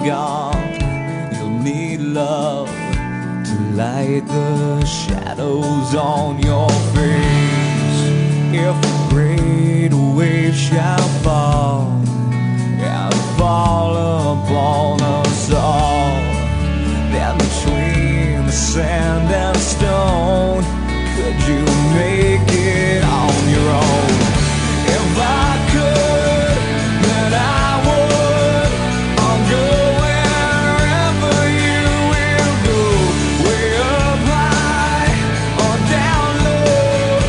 gone, you'll need love to light the shadows on your face. If a great wave shall fall and fall upon us all, then between the sand and stone, could you make it on your own? If I could, then I would. I'll go wherever you will go, way up high or down low.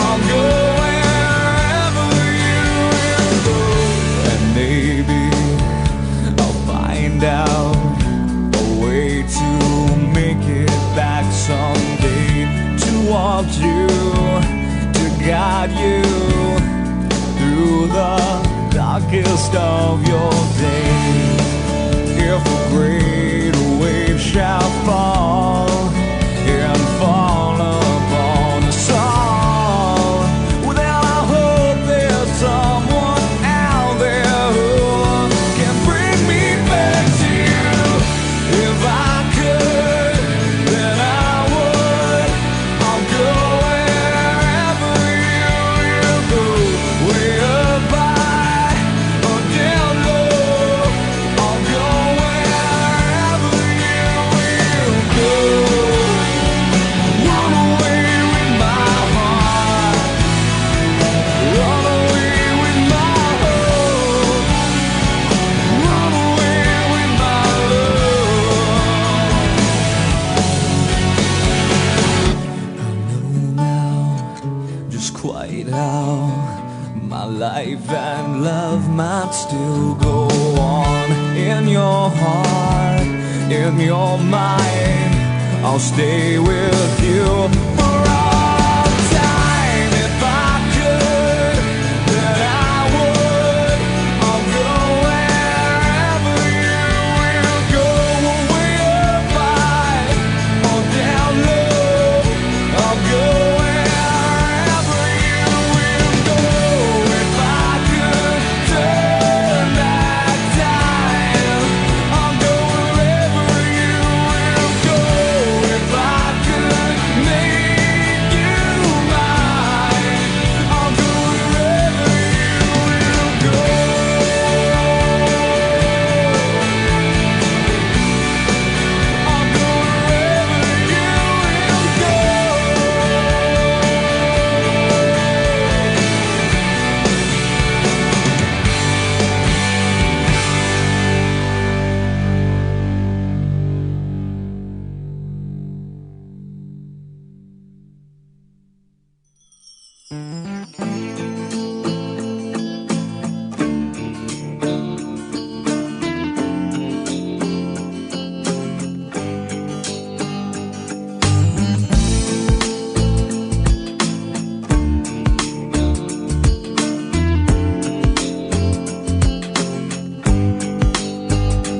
I'll go wherever you will go, and maybe I'll find out a way to make it back someday, to want you, to guide you through the darkest of your days. If a great wave shall fall and fall upon us all, well, then I hope there's someone out there who can bring me back to you. If I could, then I would. I'll go wherever you will go, way up high or down low. I'll go wherever you will go. Run away with my heart, run away with my hope, run away with my love. I know now just quite how my life and love might still go on. In your heart, in your mind, I'll stay with you for all time. If I could, then I would. I'll go wherever you will go, way up high or down low. I'll go wherever you will go. If I could turn back time, I'll go wherever you will go. If I could make you mine, I'll go wherever you will go. I'll go wherever you will go.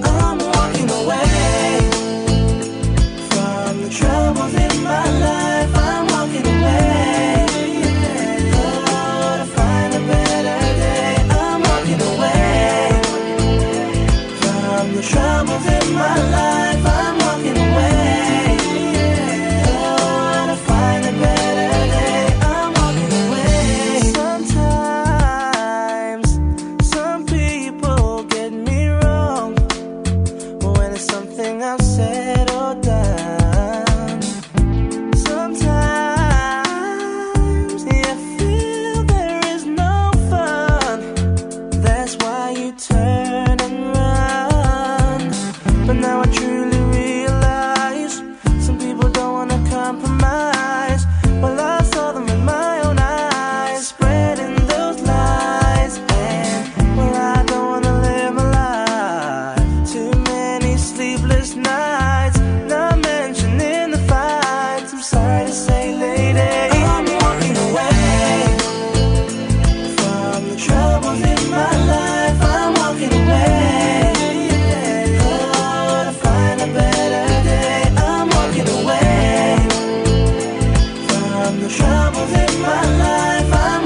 I'm walking away from the troubles in my life. I'm walking away, oh, to find a better day. I'm walking away from the troubles in my life. I'm walking away, oh, to find a better day. I'm walking away. Sometimes some people get me wrong when it's something I've said or done. Sometimes you feel there is no fun. That's why you turn and run. But now I truly realize some people don't wanna compromise. Well, I saw them with my own eyes, spreading those lies. And well, I don't wanna live my life. Too many sleepless nights, not mentioning the fights. I'm sorry to say, lady, I'm walking away from the troubles in my life. I'm walking away, oh, to find a better day. I'm walking away from the troubles in my life. I'm